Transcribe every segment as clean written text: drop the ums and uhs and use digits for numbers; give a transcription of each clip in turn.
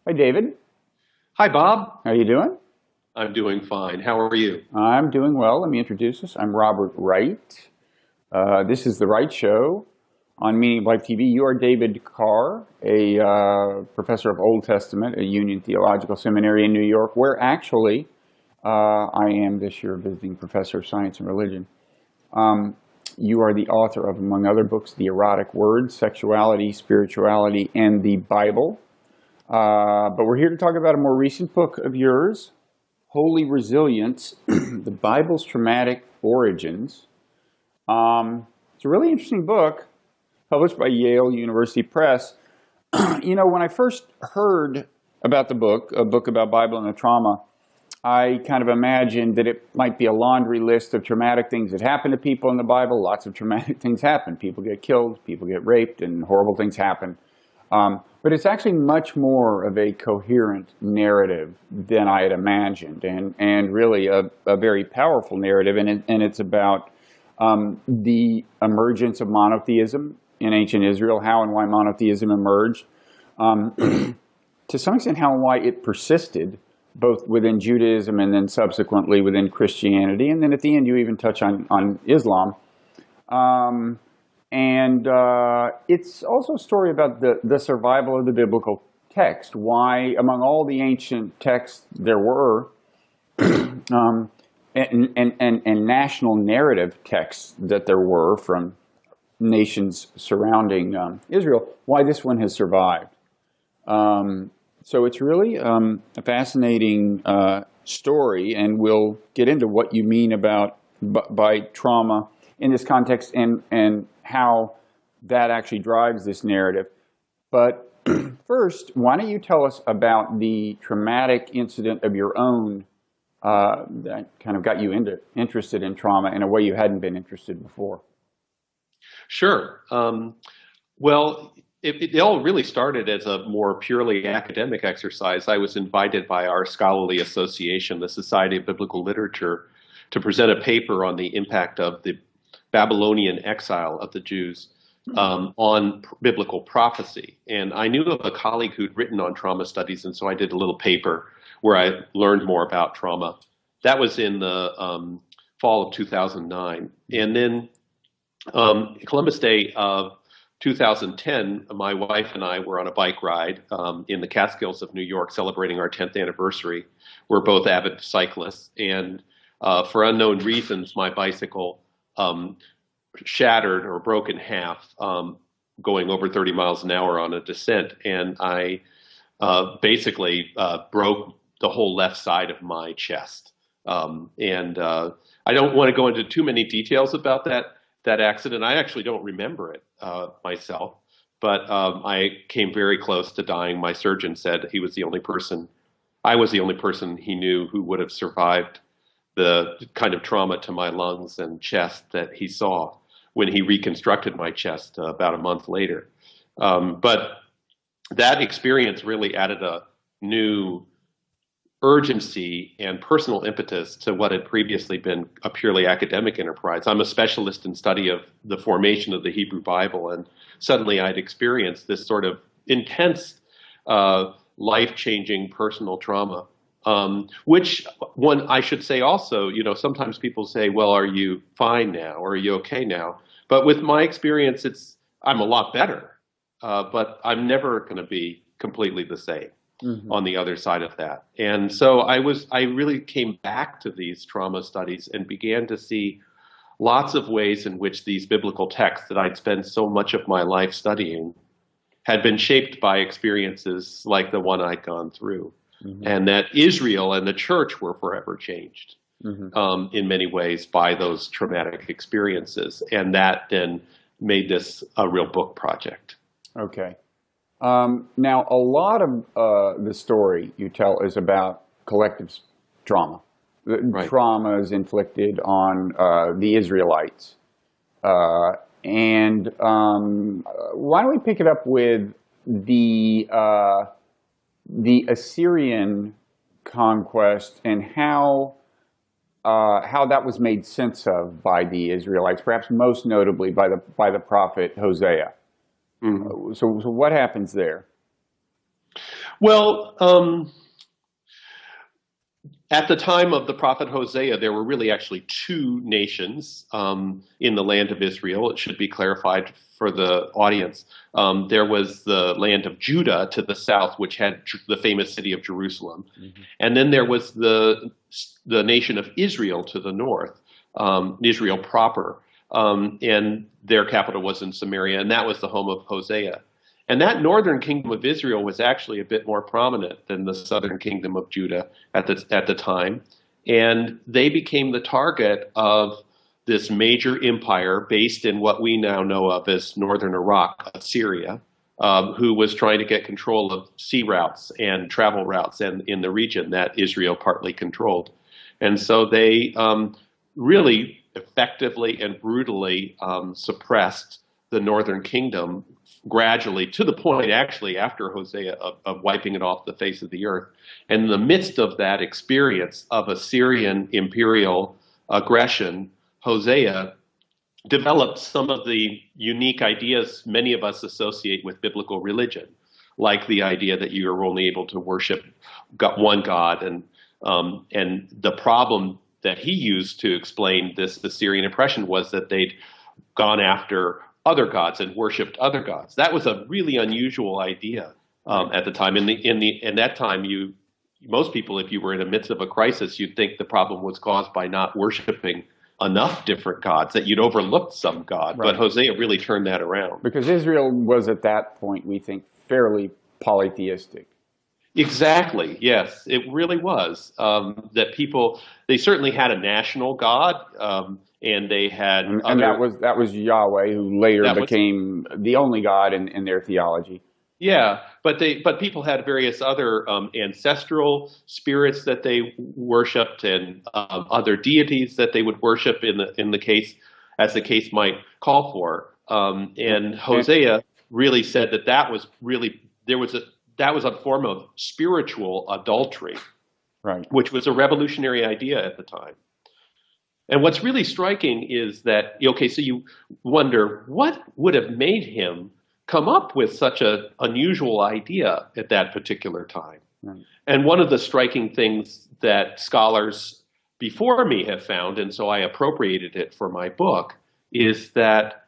Hi, David. Hi, Bob. How you doing? I'm doing fine. How are you? I'm doing well. Let me introduce us. I'm Robert Wright. This is The Wright Show on Meaning of Life TV. You are David Carr, a professor of Old Testament at Union Theological Seminary in New York, where actually I am this year visiting professor of science and religion. You are the author of, among other books, The Erotic Word, Sexuality, Spirituality, and the Bible. But we're here to talk about a more recent book of yours, Holy Resilience, The Bible's Traumatic Origins. It's a really interesting book, published by Yale University Press. When I first heard about the book, a book about Bible and the trauma, I kind of imagined that it might be a laundry list of traumatic things that happen to people in the Bible. Lots of traumatic things happen. People get killed, people get raped, and horrible things happen. But it's actually much more of a coherent narrative than I had imagined, and really a very powerful narrative. And it's about the emergence of monotheism in ancient Israel, how and why monotheism emerged, to some extent how and why it persisted, both within Judaism and then subsequently within Christianity. And then at the end, you even touch on Islam. It's also a story about the survival of the biblical text, why among all the ancient texts there were, and national narrative texts that there were from nations surrounding Israel, why this one has survived. So it's really a fascinating story, and we'll get into what you mean by trauma in this context and how that actually drives this narrative. But first, why don't you tell us about the traumatic incident of your own that kind of got you interested in trauma in a way you hadn't been interested before? Sure. Well, it all really started as a more purely academic exercise. I was invited by our scholarly association, the Society of Biblical Literature, to present a paper on the impact of the Babylonian exile of the Jews on biblical prophecy. And I knew of a colleague who'd written on trauma studies, and so I did a little paper where I learned more about trauma. That was in the fall of 2009. And then Columbus Day of 2010, my wife and I were on a bike ride in the Catskills of New York celebrating our 10th anniversary. We're both avid cyclists, and for unknown reasons, my bicycle shattered or broke in half going over 30 miles an hour on a descent, and I basically broke the whole left side of my chest. I don't want to go into too many details about that accident. I actually don't remember it myself, but I came very close to dying. My surgeon said I was the only person he knew who would have survived the kind of trauma to my lungs and chest that he saw when he reconstructed my chest about a month later. But that experience really added a new urgency and personal impetus to what had previously been a purely academic enterprise. I'm a specialist in study of the formation of the Hebrew Bible, and suddenly I'd experienced this sort of intense, life-changing personal trauma. Which one I should say also, sometimes people say, well, are you fine now? Or are you okay now? But with my experience, I'm a lot better, but I'm never going to be completely the same on the other side of that. And so I really came back to these trauma studies and began to see lots of ways in which these biblical texts that I'd spent so much of my life studying had been shaped by experiences like the one I'd gone through. And that Israel and the church were forever changed in many ways by those traumatic experiences. And that then made this a real book project. Okay. Now, a lot of the story you tell is about collective trauma. Right. Trauma is inflicted on the Israelites. And why don't we pick it up with the Assyrian conquest and how that was made sense of by the Israelites, perhaps most notably by the prophet Hosea. So what happens there? Well, at the time of the prophet Hosea, there were really actually two nations in the land of Israel. It should be clarified for the audience. There was the land of Judah to the south, which had the famous city of Jerusalem. Mm-hmm. And then there was the nation of Israel to the north, Israel proper. And their capital was in Samaria, and that was the home of Hosea. And that northern kingdom of Israel was actually a bit more prominent than the southern kingdom of Judah at the time. And they became the target of this major empire based in what we now know of as northern Iraq, Assyria, who was trying to get control of sea routes and travel routes in the region that Israel partly controlled. And so they really effectively and brutally suppressed the northern kingdom gradually, to the point actually after Hosea of wiping it off the face of the earth. And in the midst of that experience of Assyrian imperial aggression, Hosea developed some of the unique ideas many of us associate with biblical religion, like the idea that you are only able to worship one God. And the problem that he used to explain this Assyrian oppression was that they'd gone after other gods and worshipped other gods. That was a really unusual idea at the time. In that time, most people, if you were in the midst of a crisis, you'd think the problem was caused by not worshiping enough different gods, that you'd overlooked some god. Right. But Hosea really turned that around. Because Israel was at that point, we think, fairly polytheistic. Exactly. Yes, it really was. That people, they certainly had a national god, and they had, and that was Yahweh, who later became the only god in their theology. Yeah, but people had various other ancestral spirits that they worshipped, and other deities that they would worship in the case, as the case might call for. And Hosea really said that was really that was a form of spiritual adultery, right? Which was a revolutionary idea at the time. And what's really striking is that, okay, so you wonder what would have made him come up with such an unusual idea at that particular time. Right. And one of the striking things that scholars before me have found, and so I appropriated it for my book, is that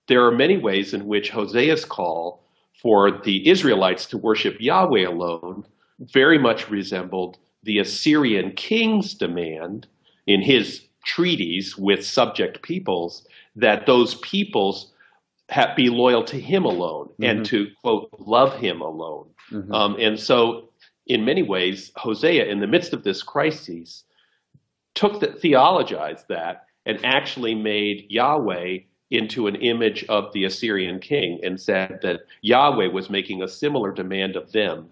there are many ways in which Hosea's call for the Israelites to worship Yahweh alone very much resembled the Assyrian king's demand in his treaties with subject peoples that those peoples be loyal to him alone, mm-hmm. and to, quote, love him alone. Mm-hmm. And so in many ways, Hosea, in the midst of this crisis, theologized that and actually made Yahweh into an image of the Assyrian king, and said that Yahweh was making a similar demand of them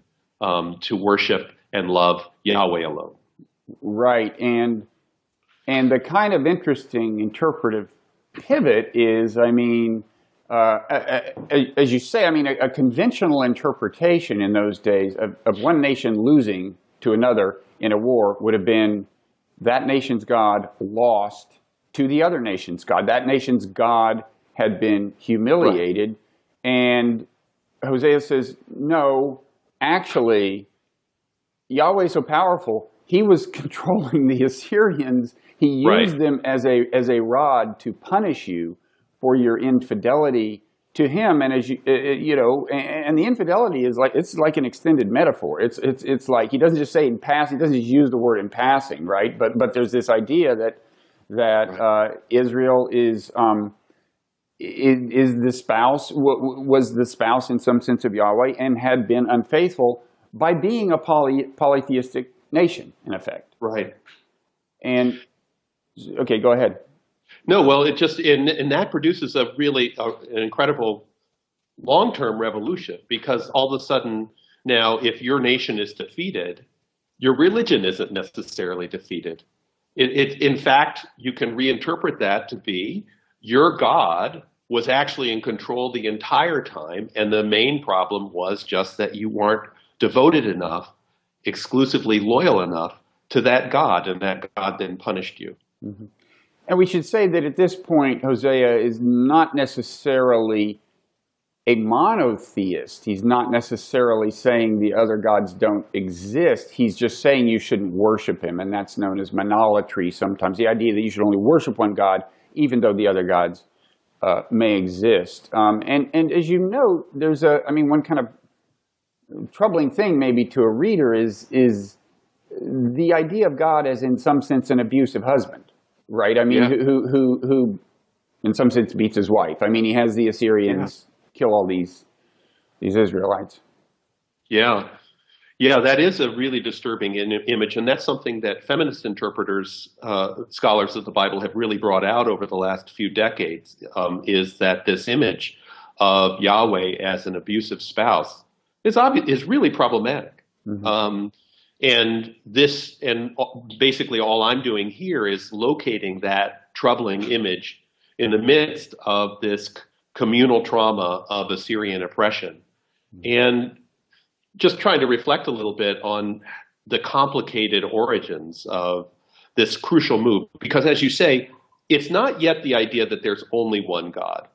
to worship and love Yahweh alone. Right, and the kind of interesting interpretive pivot is, I mean, as you say, I mean, a conventional interpretation in those days of one nation losing to another in a war would have been that nation's God lost to the other nation's God. That nation's God had been humiliated. Right. And Hosea says, no, actually, Yahweh's so powerful, he was controlling the Assyrians. He used them as a rod to punish you for your infidelity to him. And as you know, and the infidelity is it's like an extended metaphor. It's like he doesn't just say in passing, he doesn't just use the word in passing, right? But there's this idea that Israel is the spouse, was the spouse in some sense of Yahweh, and had been unfaithful by being a polytheistic nation, in effect. Right. And okay, go ahead. No, well, it just and that produces an incredible long-term revolution, because all of a sudden now, if your nation is defeated, your religion isn't necessarily defeated. In fact, you can reinterpret that to be your God was actually in control the entire time, and the main problem was just that you weren't devoted enough, exclusively loyal enough to that God, and that God then punished you. Mm-hmm. And we should say that at this point, Hosea is not necessarily a monotheist. He's not necessarily saying the other gods don't exist. He's just saying you shouldn't worship him, and that's known as monolatry sometimes. The idea that you should only worship one god, even though the other gods may exist. And as you note, there's one kind of troubling thing maybe to a reader is the idea of God as, in some sense, an abusive husband, right? I mean, Yeah. who in some sense beats his wife. I mean, he has the Assyrians kill all these Israelites. Yeah. Yeah, that is a really disturbing image, and that's something that feminist interpreters, scholars of the Bible, have really brought out over the last few decades, is that this image of Yahweh as an abusive spouse is really problematic. Mm-hmm. And basically all I'm doing here is locating that troubling image in the midst of this communal trauma of Assyrian oppression. And just trying to reflect a little bit on the complicated origins of this crucial move. Because as you say, it's not yet the idea that there's only one God,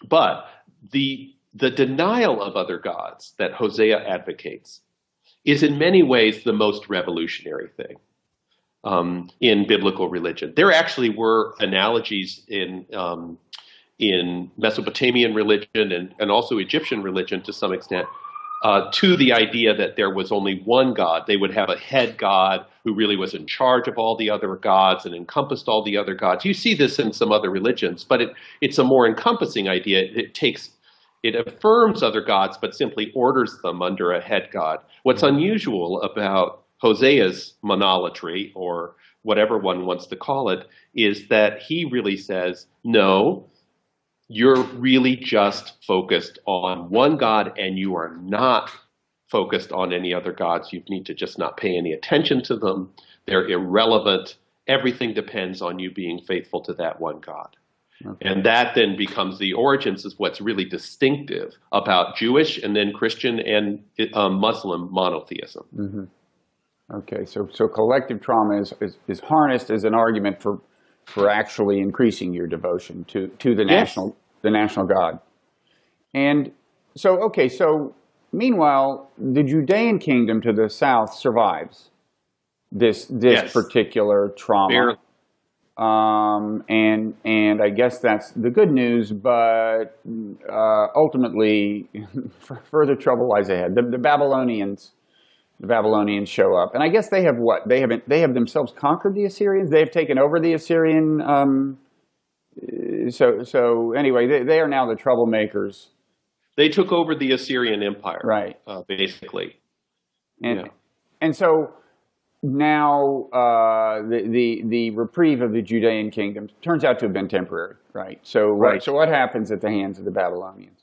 but the denial of other gods that Hosea advocates is in many ways the most revolutionary thing in biblical religion. There actually were analogies in Mesopotamian religion and also Egyptian religion to some extent, to the idea that there was only one God. They would have a head god who really was in charge of all the other gods and encompassed all the other gods. You see this in some other religions, but it's a more encompassing idea. It affirms other gods, but simply orders them under a head god. What's unusual about Hosea's monolatry, or whatever one wants to call it, is that he really says, no, you're really just focused on one God, and you are not focused on any other gods. You need to just not pay any attention to them. They're irrelevant. Everything depends on you being faithful to that one God. Okay. And that then becomes the origins is what's really distinctive about Jewish and then Christian and Muslim monotheism. Mm-hmm. Okay, so collective trauma is harnessed as an argument for actually increasing your devotion to the national God. And so meanwhile, the Judean kingdom to the south survives this particular trauma. Barely. And I guess that's the good news, but ultimately further trouble lies ahead. The Babylonians show up, and I guess they have what? They have themselves conquered the Assyrians. They have taken over the Assyrian. So anyway, they are now the troublemakers. They took over the Assyrian Empire, right? Basically, and so now the reprieve of the Judean kingdom turns out to have been temporary, right? So what happens at the hands of the Babylonians?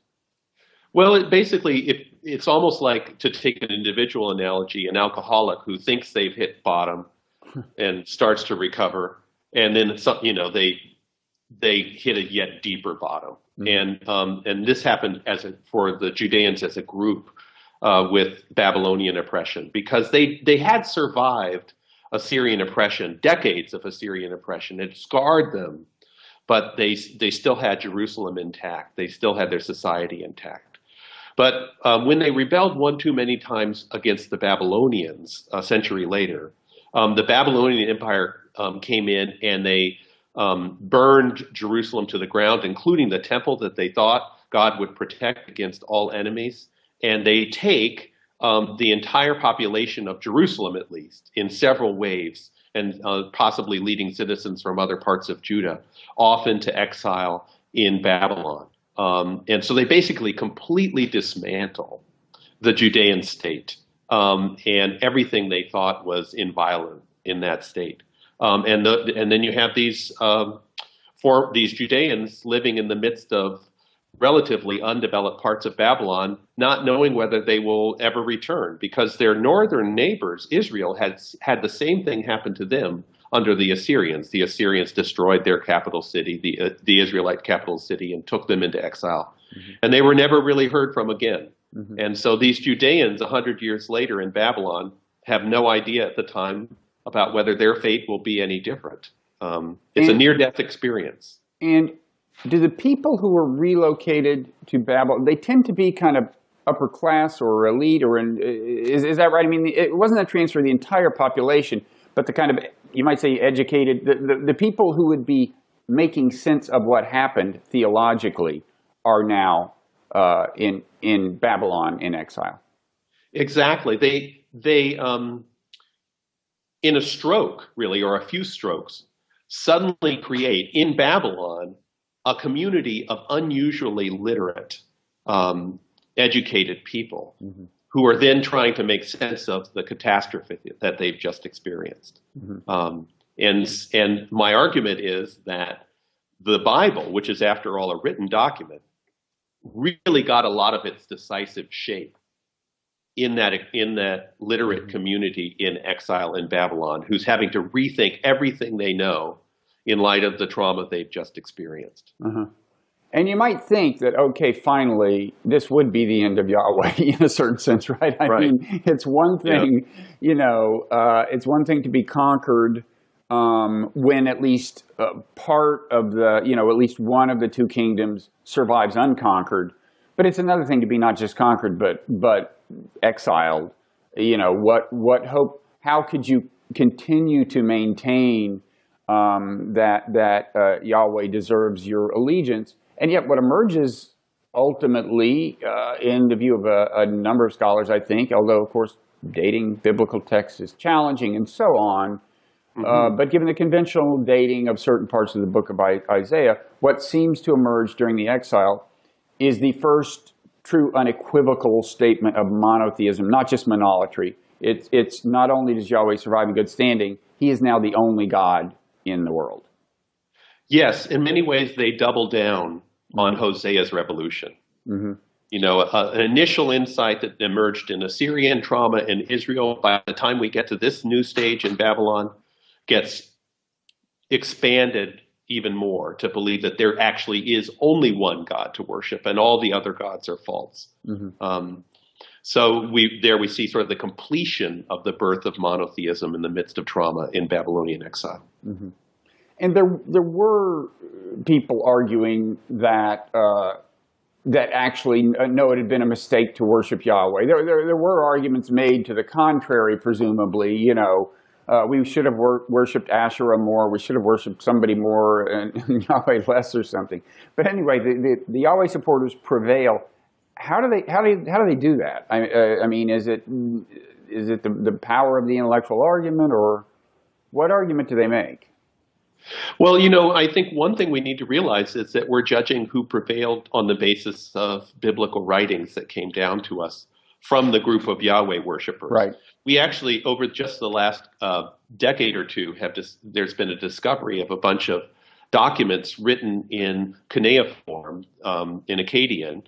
Well, it's almost like, to take an individual analogy, an alcoholic who thinks they've hit bottom and starts to recover, and then they hit a yet deeper bottom. Mm-hmm. And this happened for the Judeans as a group with Babylonian oppression, because they had survived Assyrian oppression, decades of Assyrian oppression. It scarred them, but they still had Jerusalem intact. They still had their society intact. But when they rebelled one too many times against the Babylonians a century later, the Babylonian Empire came in and they burned Jerusalem to the ground, including the temple that they thought God would protect against all enemies. And they take the entire population of Jerusalem, at least, in several waves, and possibly leading citizens from other parts of Judah off into exile in Babylon. And so they basically completely dismantle the Judean state and everything they thought was inviolate in that state. And then you have these Judeans living in the midst of relatively undeveloped parts of Babylon, not knowing whether they will ever return, because their northern neighbors, Israel, had the same thing happen to them under the Assyrians. The Assyrians destroyed their capital city, the Israelite capital city, and took them into exile. Mm-hmm. And they were never really heard from again. Mm-hmm. And so these Judeans, 100 years later in Babylon, have no idea at the time about whether their fate will be any different. It's a near-death experience. And do the people who were relocated to Babylon, they tend to be kind of upper class or elite, or is that right? I mean, it wasn't a transfer of the entire population, but the kind of, you might say, educated, the people who would be making sense of what happened theologically are now in Babylon in exile. Exactly. They in a stroke, really, or a few strokes, suddenly create in Babylon a community of unusually literate, educated people who are then trying to make sense of the catastrophe that they've just experienced. And my argument is that the Bible, which is after all a written document, really got a lot of its decisive shape in that literate community in exile in Babylon, who's having to rethink everything they know in light of the trauma they've just experienced. And you might think that, okay, finally, this would be the end of Yahweh in a certain sense, right? I mean, it's one thing, it's one thing to be conquered when at least part of the, at least one of the two kingdoms survives unconquered. But it's another thing to be not just conquered, but exiled. What hope? How could you continue to maintain that Yahweh deserves your allegiance? And yet, what emerges ultimately, in the view of a number of scholars, I think, although of course dating biblical texts is challenging and so on, but given the conventional dating of certain parts of the book of Isaiah, what seems to emerge during the exile is the first true unequivocal statement of monotheism, not just monolatry. It's not only does Yahweh survive in good standing, he is now the only God in the world. Yes, in many ways they double down on Hosea's revolution. An initial insight that emerged in Assyrian trauma in Israel, by the time we get to this new stage in Babylon, gets expanded even more to believe that there actually is only one God to worship and all the other gods are false. So we see sort of the completion of the birth of monotheism in the midst of trauma in Babylonian exile. And there were people arguing that actually, no, it had been a mistake to worship Yahweh. There were arguments made to the contrary, presumably. We should have worshipped Asherah more. We should have worshipped somebody more and Yahweh less, or something. But anyway, the Yahweh supporters prevail. How do they do that? I mean, is it the power of the intellectual argument, or what argument do they make? Well, I think one thing we need to realize is that we're judging who prevailed on the basis of biblical writings that came down to us from the group of Yahweh worshipers. Right. We actually, over just the last decade or two, there's been a discovery of a bunch of documents written in cuneiform, in Akkadian,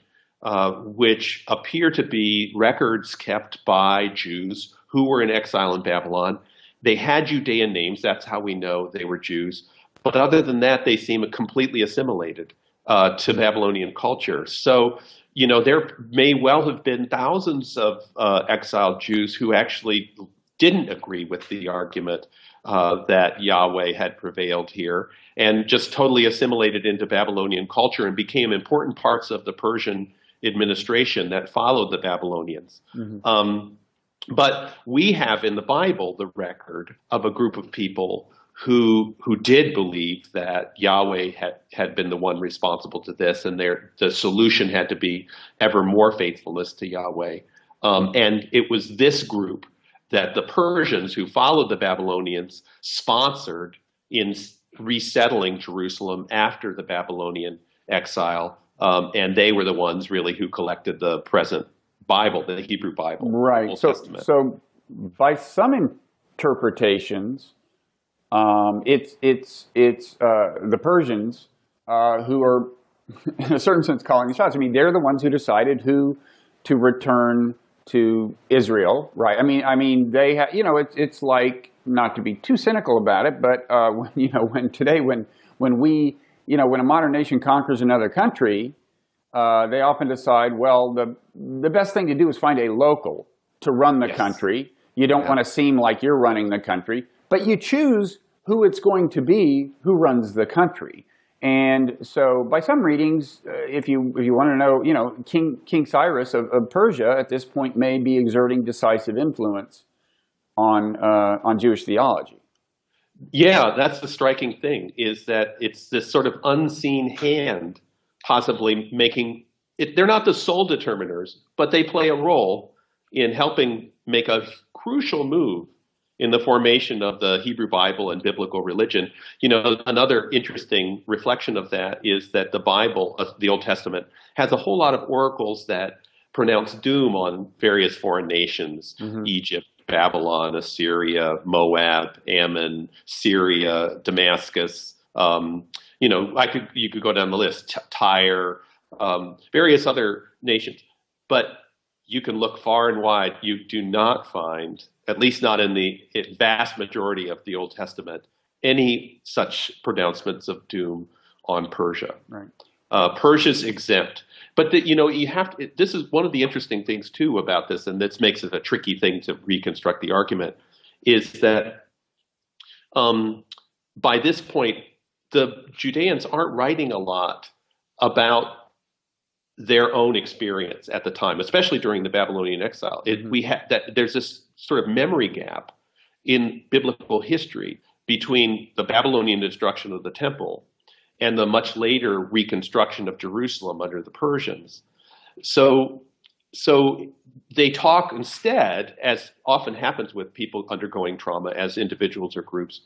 which appear to be records kept by Jews who were in exile in Babylon. They had Judean names. That's how we know they were Jews. But other than that, they seem completely assimilated to Babylonian culture. So, there may well have been thousands of exiled Jews who actually didn't agree with the argument that Yahweh had prevailed here, and just totally assimilated into Babylonian culture and became important parts of the Persian administration that followed the Babylonians. But we have in the Bible the record of a group of people who did believe that Yahweh had been the one responsible to this, and the solution had to be ever more faithfulness to Yahweh. And it was this group that the Persians who followed the Babylonians sponsored in resettling Jerusalem after the Babylonian exile. And they were the ones really who collected the present Bible, the Hebrew Bible. Right. Old Testament. So by some interpretations, it's the Persians who are, in a certain sense, calling the shots. I mean, they're the ones who decided who to return to Israel, right? I mean, they have, it's like, not to be too cynical about it, but when a modern nation conquers another country, they often decide, well, the best thing to do is find a local to run the country. You don't want to seem like you're running the country, but you choose who it's going to be who runs the country. And so, by some readings, if you want to know, King Cyrus of Persia at this point may be exerting decisive influence on Jewish theology. Yeah, that's the striking thing, is that it's this sort of unseen hand possibly making it. They're not the sole determiners, but they play a role in helping make a crucial move in the formation of the Hebrew Bible and biblical religion. Another interesting reflection of that is that the Bible, the Old Testament, has a whole lot of oracles that pronounce doom on various foreign nations, Egypt, Babylon, Assyria, Moab, Ammon, Syria, Damascus. You could go down the list, Tyre, various other nations. But you can look far and wide. You do not find, at least not in the vast majority of the Old Testament, any such pronouncements of doom on Persia. Right. Persia's exempt. But you have to. This is one of the interesting things too about this, and this makes it a tricky thing to reconstruct the argument, is that by this point, the Judeans aren't writing a lot about their own experience at the time, especially during the Babylonian exile. There's this sort of memory gap in biblical history between the Babylonian destruction of the temple and the much later reconstruction of Jerusalem under the Persians. So they talk instead, as often happens with people undergoing trauma as individuals or groups,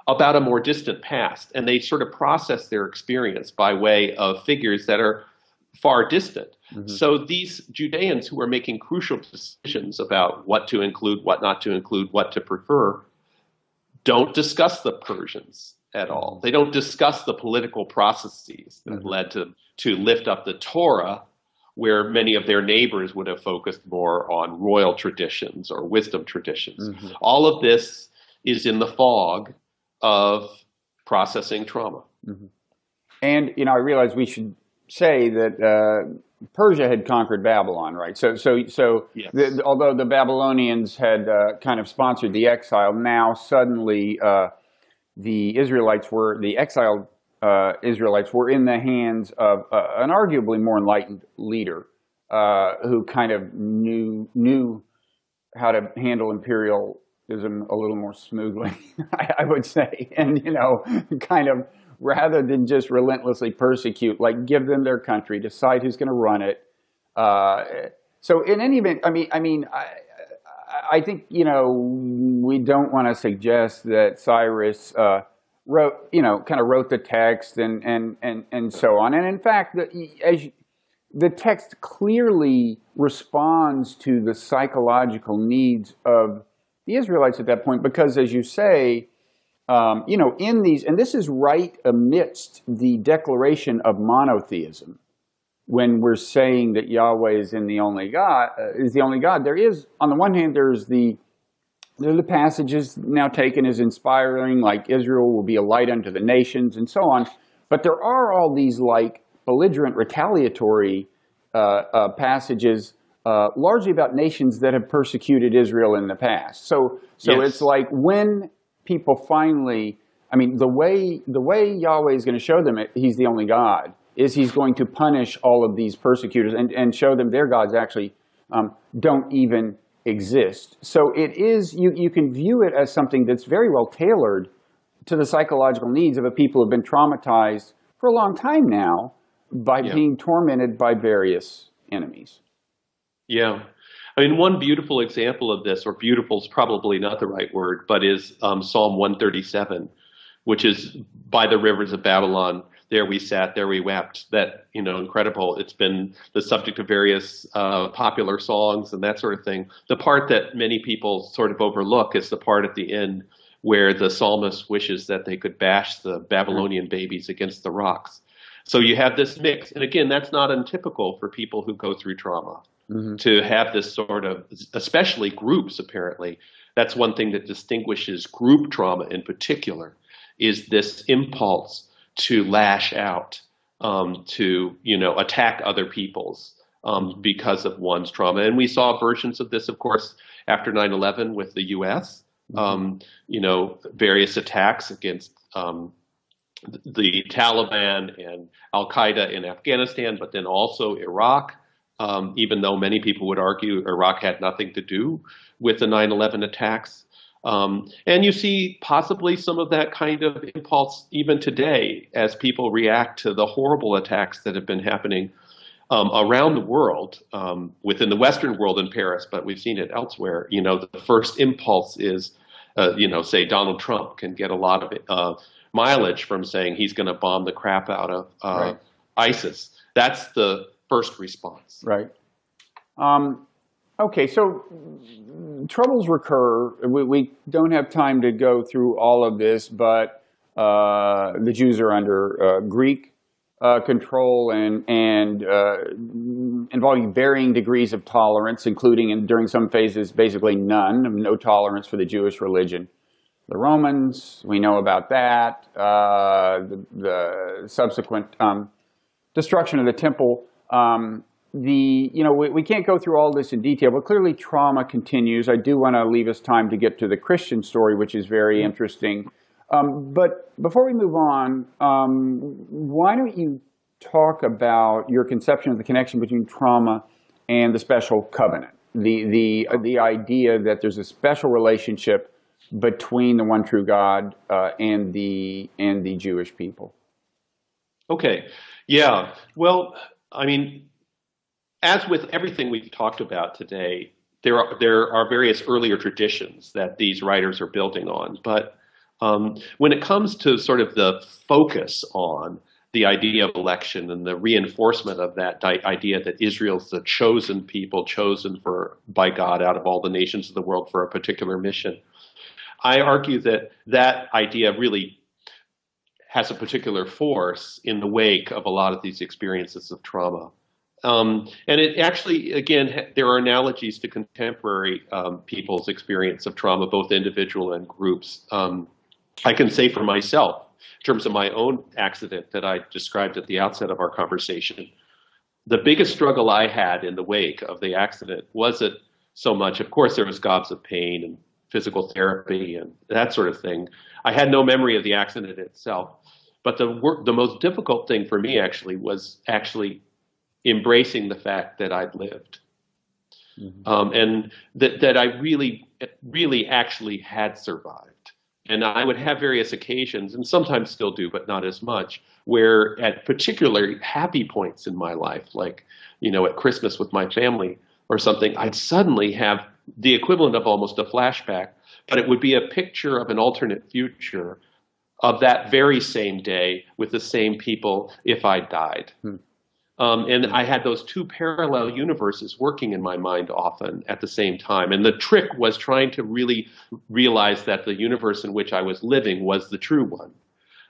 about a more distant past, and they sort of process their experience by way of figures that are far distant. So these Judeans who are making crucial decisions about what to include, what not to include, what to prefer, don't discuss the Persians at all. They don't discuss the political processes that led to lift up the Torah, where many of their neighbors would have focused more on royal traditions or wisdom traditions. All of this is in the fog of processing trauma. And, I realize we should say that Persia had conquered Babylon, right? So Yes. Although the Babylonians had kind of sponsored the exile, now suddenly the exiled Israelites were in the hands of an arguably more enlightened leader who kind of knew how to handle imperialism a little more smoothly, I would say, and kind of, rather than just relentlessly persecute, like give them their country, decide who's going to run it. So in any event, I think we don't want to suggest that Cyrus wrote the text and so on. And in fact, the text clearly responds to the psychological needs of the Israelites at that point, because, as you say, in these, and this is right amidst the declaration of monotheism, when we're saying that Yahweh is the only God, there is, on the one hand, there are the passages now taken as inspiring, like Israel will be a light unto the nations and so on. But there are all these like belligerent retaliatory passages, largely about nations that have persecuted Israel in the past. So Yes. It's like when people finally, the way Yahweh is going to show them he's the only God is he's going to punish all of these persecutors and show them their gods actually don't even exist. So it is, you can view it as something that's very well tailored to the psychological needs of a people who have been traumatized for a long time now by being tormented by various enemies. Yeah. One beautiful example of this, or beautiful is probably not the right word, but is Psalm 137, which is by the rivers of Babylon. There we sat, there we wept. That, incredible. It's been the subject of various popular songs and that sort of thing. The part that many people sort of overlook is the part at the end where the psalmist wishes that they could bash the Babylonian babies against the rocks. So you have this mix. And again, that's not untypical for people who go through trauma. To have this sort of, especially groups apparently, that's one thing that distinguishes group trauma in particular, is this impulse to lash out, to attack other people's because of one's trauma. And we saw versions of this, of course, after 9/11 with the U.S., various attacks against the Taliban and Al Qaeda in Afghanistan, but then also Iraq, even though many people would argue Iraq had nothing to do with the 9/11 attacks. And you see possibly some of that kind of impulse even today as people react to the horrible attacks that have been happening around the world, within the Western world in Paris, but we've seen it elsewhere. The first impulse is, say Donald Trump can get a lot of mileage from saying he's going to bomb the crap out of Right. ISIS. That's the first response. Right. Okay, so troubles recur. We don't have time to go through all of this, but the Jews are under Greek control and involving varying degrees of tolerance, including, and during some phases, basically none, no tolerance for the Jewish religion. The Romans, we know about that. The subsequent destruction of the temple. We can't go through all this in detail, but clearly trauma continues. I do want to leave us time to get to the Christian story, which is very interesting. But before we move on, why don't you talk about your conception of the connection between trauma and the special covenant? The idea that there's a special relationship between the one true God and the Jewish people. Okay. Yeah. Well, I mean, as with everything we've talked about today, there are various earlier traditions that these writers are building on. But when it comes to sort of the focus on the idea of election and the reinforcement of that idea that Israel's the chosen people, chosen by God out of all the nations of the world for a particular mission, I argue that that idea really has a particular force in the wake of a lot of these experiences of trauma. And it actually, again, there are analogies to contemporary people's experience of trauma, both individual and groups. I can say for myself, in terms of my own accident that I described at the outset of our conversation, the biggest struggle I had in the wake of the accident wasn't so much, of course, there was gobs of pain and physical therapy and that sort of thing. I had no memory of the accident itself. But the most difficult thing for me was embracing the fact that I'd lived. Mm-hmm. And that I really actually had survived. And I would have various occasions, and sometimes still do, but not as much, where at particularly happy points in my life, like, at Christmas with my family or something, I'd suddenly have the equivalent of almost a flashback, but it would be a picture of an alternate future of that very same day with the same people if I died. And I had those two parallel universes working in my mind often at the same time. And the trick was trying to really realize that the universe in which I was living was the true one,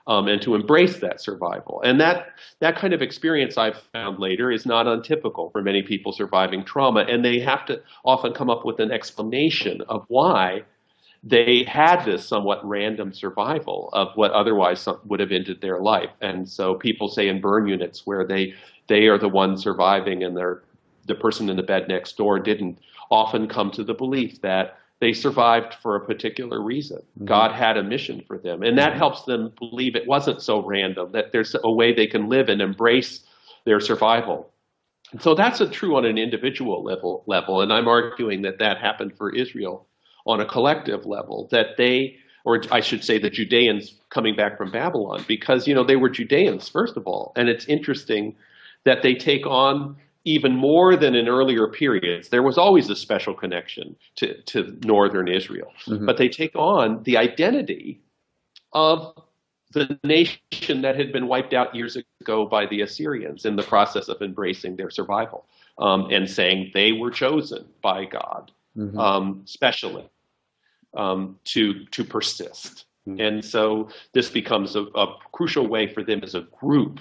and to embrace that survival. And that kind of experience I've found later is not untypical for many people surviving trauma. And they have to often come up with an explanation of why they had this somewhat random survival of what otherwise would have ended their life. And so people say in burn units where they are the ones surviving and the person in the bed next door didn't, often come to the belief that they survived for a particular reason. Mm-hmm. God had a mission for them. And that helps them believe it wasn't so random, that there's a way they can live and embrace their survival. And so that's true on an individual level. And I'm arguing that happened for Israel on a collective level, that or I should say the Judeans coming back from Babylon, because, they were Judeans, first of all. And it's interesting that they take on even more than in earlier periods. There was always a special connection to northern Israel. Mm-hmm. But they take on the identity of the nation that had been wiped out years ago by the Assyrians in the process of embracing their survival, and saying they were chosen by God, mm-hmm. Specially. To persist. Mm-hmm. And so this becomes a crucial way for them as a group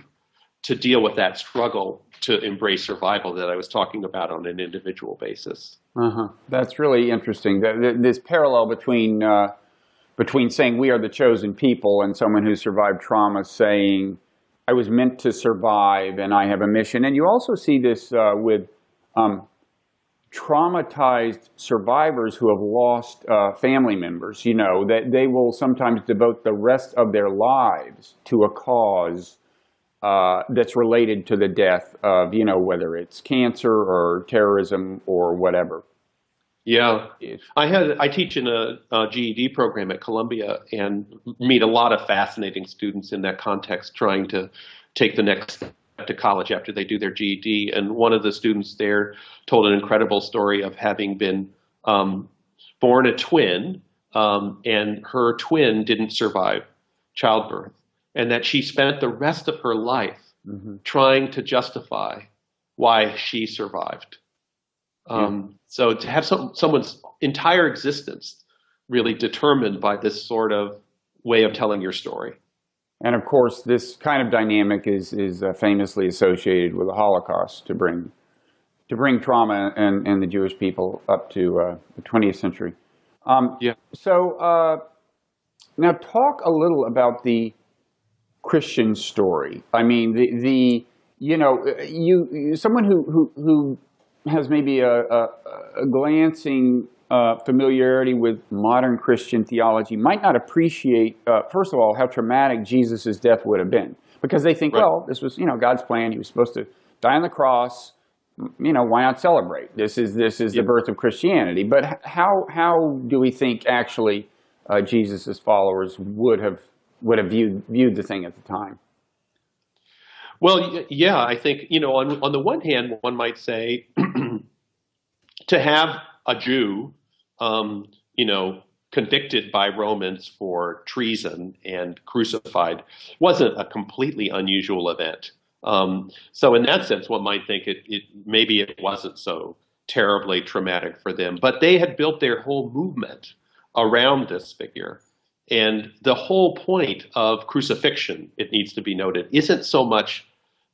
to deal with that struggle to embrace survival that I was talking about on an individual basis. Uh-huh. That's really interesting. This parallel between saying we are the chosen people and someone who survived trauma saying I was meant to survive and I have a mission. And you also see this with traumatized survivors who have lost family members, that they will sometimes devote the rest of their lives to a cause that's related to the death of, whether it's cancer or terrorism or whatever. Yeah, I teach in a GED program at Columbia and meet a lot of fascinating students in that context, trying to take the next step to college after they do their GED. And one of the students there told an incredible story of having been born a twin, and her twin didn't survive childbirth, and that she spent the rest of her life trying to justify why she survived. So to have someone's entire existence really determined by this sort of way of telling your story. And of course, this kind of dynamic is famously associated with the Holocaust to bring trauma and the Jewish people up to the 20th century. So now talk a little about the Christian story. I mean, someone who has maybe a glancing familiarity with modern Christian theology might not appreciate, first of all, how traumatic Jesus' death would have been. Because they think, well, this was, God's plan. He was supposed to die on the cross. Why not celebrate? This is the birth of Christianity. But how do we think actually Jesus' followers would have viewed the thing at the time? Well, yeah, I think, on the one hand, one might say to have a Jew, convicted by Romans for treason and crucified wasn't a completely unusual event. So in that sense, one might think maybe it wasn't so terribly traumatic for them, but they had built their whole movement around this figure. And the whole point of crucifixion, it needs to be noted, isn't so much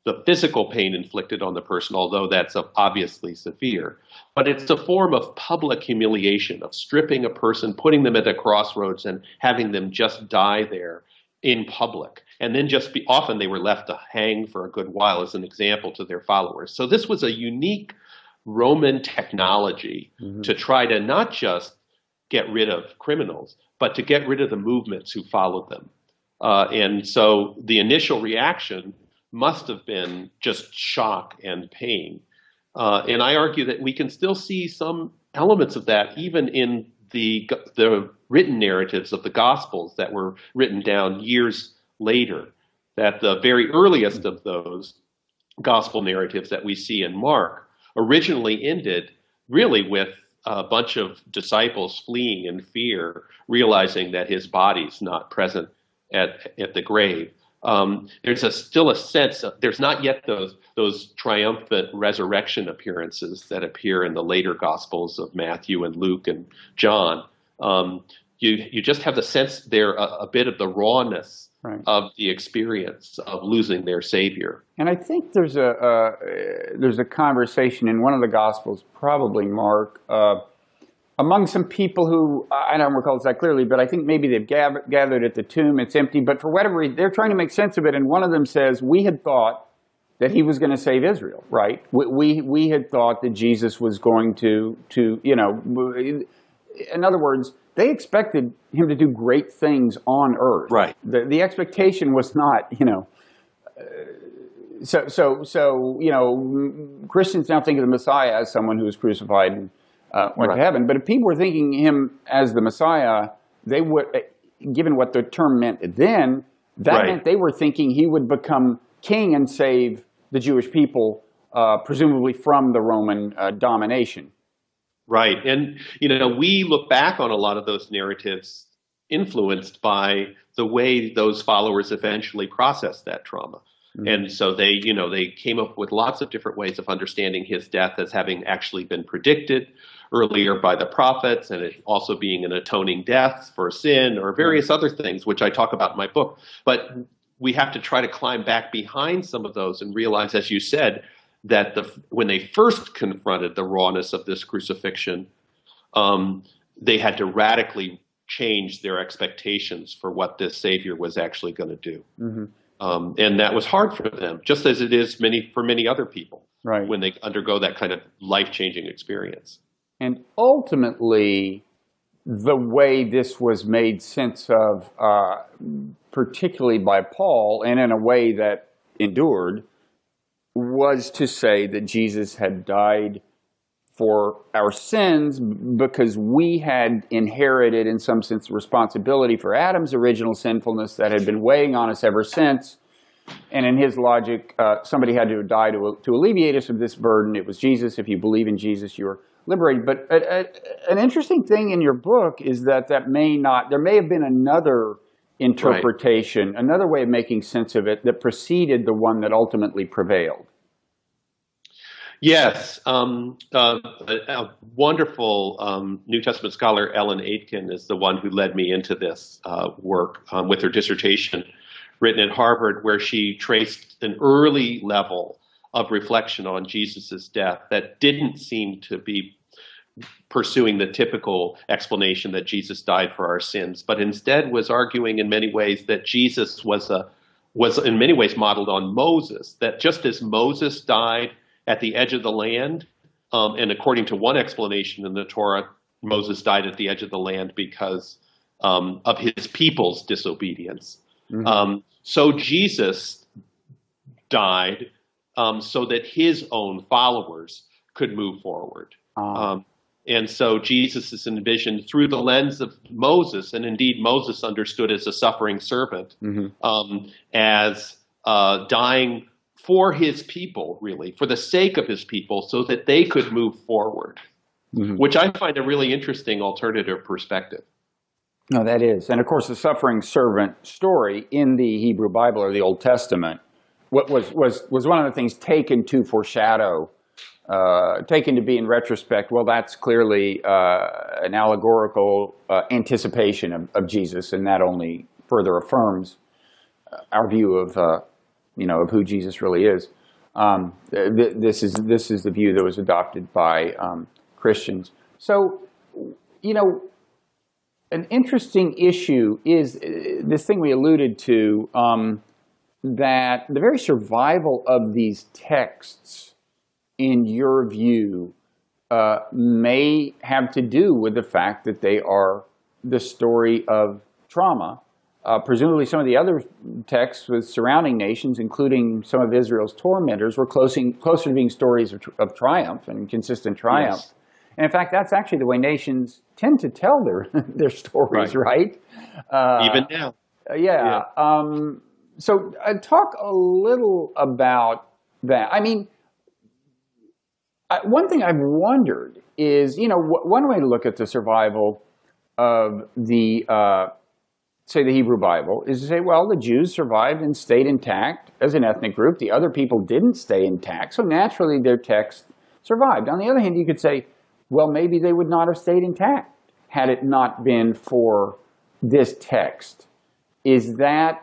the physical pain inflicted on the person, although that's obviously severe, but it's a form of public humiliation, of stripping a person, putting them at a crossroads and having them just die there in public. And then often they were left to hang for a good while as an example to their followers. So this was a unique Roman technology to try to not just get rid of criminals, but to get rid of the movements who followed them. And so the initial reaction must have been just shock and pain. And I argue that we can still see some elements of that even in the written narratives of the Gospels that were written down years later, that the very earliest of those Gospel narratives that we see in Mark originally ended really with a bunch of disciples fleeing in fear, realizing that his body's not present at the grave. There's still a sense of, there's not yet those triumphant resurrection appearances that appear in the later Gospels of Matthew and Luke and John. You just have the sense there a bit of the rawness of the experience of losing their Savior. And I think there's a conversation in one of the Gospels, probably Mark, among some people who, I don't recall this that clearly, but I think maybe they've gathered at the tomb, it's empty, but for whatever reason, they're trying to make sense of it, and one of them says, we had thought that he was going to save Israel, right? We had thought that Jesus was going to in other words, they expected him to do great things on earth. Right. The expectation was not, Christians now think of the Messiah as someone who was crucified and went to heaven. But if people were thinking him as the Messiah, they would, given what the term meant then, that meant they were thinking he would become king and save the Jewish people, presumably from the Roman domination. Right. And, we look back on a lot of those narratives influenced by the way those followers eventually processed that trauma. Mm-hmm. And so they came up with lots of different ways of understanding his death as having actually been predicted earlier by the prophets, and it also being an atoning death for sin or various other things, which I talk about in my book. But we have to try to climb back behind some of those and realize, as you said, that when they first confronted the rawness of this crucifixion, they had to radically change their expectations for what this Savior was actually going to do. Mm-hmm. And that was hard for them, just as it is for many other people. Right. when they undergo that kind of life-changing experience. And ultimately, the way this was made sense of, particularly by Paul, and in a way that endured, was to say that Jesus had died for our sins because we had inherited, in some sense, responsibility for Adam's original sinfulness that had been weighing on us ever since. And in his logic, somebody had to die to alleviate us of this burden. It was Jesus. If you believe in Jesus, you're liberated. But an interesting thing in your book is that there may have been another interpretation, right, another way of making sense of it that preceded the one that ultimately prevailed. Yes, a wonderful New Testament scholar, Ellen Aitken, is the one who led me into this work with her dissertation written at Harvard, where she traced an early level of reflection on Jesus's death that didn't seem to be pursuing the typical explanation that Jesus died for our sins, but instead was arguing in many ways that Jesus was in many ways modeled on Moses, that just as Moses died at the edge of the land, and according to one explanation in the Torah, Moses died at the edge of the land because of his people's disobedience. Mm-hmm. So Jesus died so that his own followers could move forward. And so Jesus is envisioned through the lens of Moses, and indeed Moses understood as a suffering servant, mm-hmm, as dying for his people, really, for the sake of his people, so that they could move forward, mm-hmm, which I find a really interesting alternative perspective. No, that is. And of course, the suffering servant story in the Hebrew Bible or the Old Testament was one of the things taken to foreshadow, taken to be in retrospect, well, that's clearly an allegorical anticipation of Jesus, and that only further affirms our view of of who Jesus really is. This is the view that was adopted by Christians. So, an interesting issue is this thing we alluded to, that the very survival of these texts, in your view, may have to do with the fact that they are the story of trauma. Presumably some of the other texts with surrounding nations, including some of Israel's tormentors, were closer to being stories of triumph and consistent triumph. Yes. And in fact, that's actually the way nations tend to tell their stories, right? Even now. Yeah. So talk a little about that. I mean, one thing I've wondered is, one way to look at the survival of say the Hebrew Bible is to say, well, the Jews survived and stayed intact as an ethnic group. The other people didn't stay intact, so naturally their text survived. On the other hand, you could say, well, maybe they would not have stayed intact had it not been for this text. Is that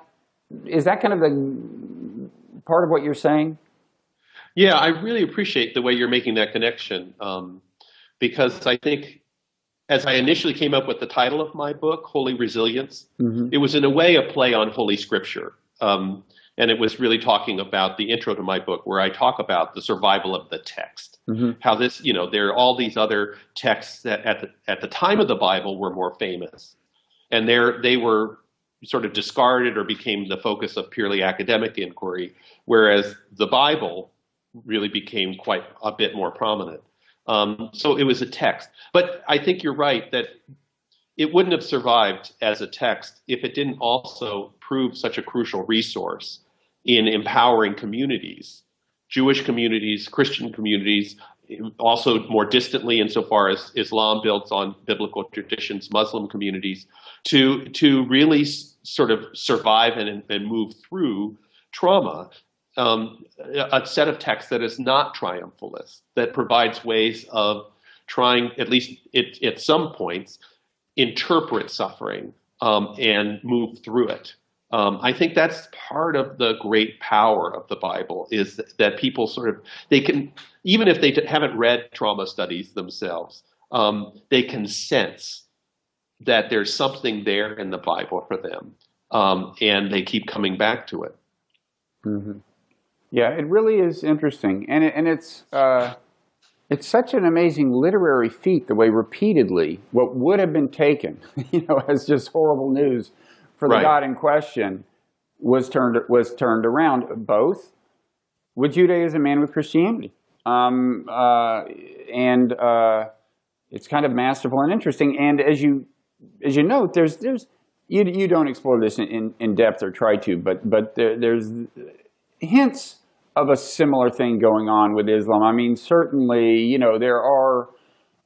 kind of the part of what you're saying? Yeah, I really appreciate the way you're making that connection, because I think as I initially came up with the title of my book, Holy Resilience, mm-hmm, it was in a way a play on Holy Scripture. And it was really talking about the intro to my book, where I talk about the survival of the text. Mm-hmm. How this, there are all these other texts that at the time of the Bible were more famous. And they were sort of discarded or became the focus of purely academic inquiry, whereas the Bible really became quite a bit more prominent. So it was a text. But I think you're right that it wouldn't have survived as a text if it didn't also prove such a crucial resource in empowering communities, Jewish communities, Christian communities, also more distantly insofar as Islam builds on biblical traditions, Muslim communities, to really sort of survive and move through trauma. A set of texts that is not triumphalist, that provides ways of trying, at least at some points, interpret suffering and move through it. I think that's part of the great power of the Bible, is that people they can, even if they haven't read trauma studies themselves, they can sense that there's something there in the Bible for them, and they keep coming back to it. Mm-hmm. Yeah, it really is interesting, and it's such an amazing literary feat the way repeatedly what would have been taken, as just horrible news for the Right. God in question was turned around both with Judaism and with Christianity, and it's kind of masterful and interesting. And as you note, there's you don't explore this in depth or try to, but there's hints of a similar thing going on with Islam. I mean, certainly, there are,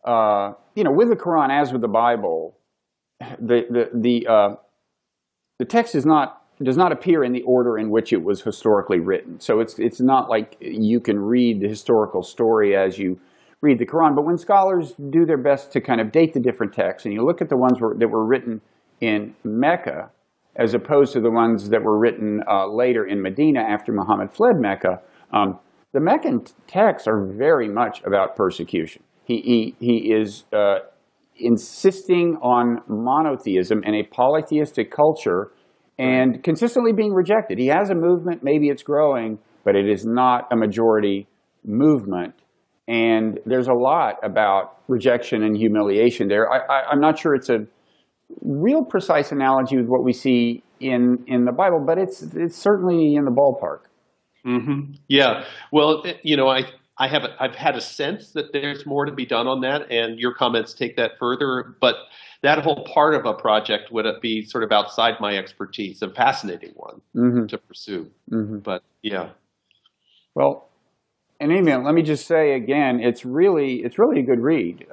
with the Quran as with the Bible, the text does not appear in the order in which it was historically written. So it's not like you can read the historical story as you read the Quran. But when scholars do their best to kind of date the different texts, and you look at the ones that were written in Mecca, as opposed to the ones that were written later in Medina after Muhammad fled Mecca, the Meccan texts are very much about persecution. He is insisting on monotheism and a polytheistic culture and consistently being rejected. He has a movement, maybe it's growing, but it is not a majority movement. And there's a lot about rejection and humiliation there. I'm not sure it's a real precise analogy with what we see in the Bible, but it's certainly in the ballpark. Mm-hmm. Yeah. Well, I've had a sense that there's more to be done on that, and your comments take that further. But that whole part of a project would be sort of outside my expertise, a fascinating one to pursue. But yeah. Well, in any event, let me just say again, it's really a good read,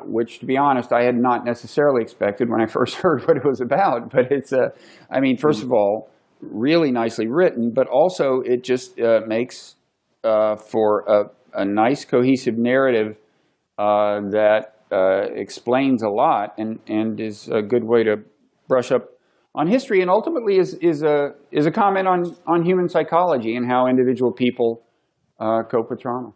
which, to be honest, I had not necessarily expected when I first heard what it was about. But first of all, really nicely written, but also it just makes for a nice cohesive narrative that explains a lot and is a good way to brush up on history, and ultimately is a comment on human psychology and how individual people cope with trauma.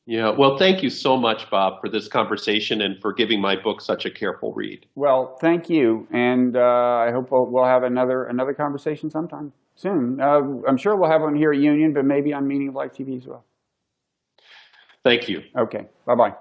Yeah. Well, thank you so much, Bob, for this conversation and for giving my book such a careful read. Well, thank you, and I hope we'll have another conversation sometime soon. I'm sure we'll have one here at Union, but maybe on Meaning of Life TV as well. Thank you. Okay. Bye-bye.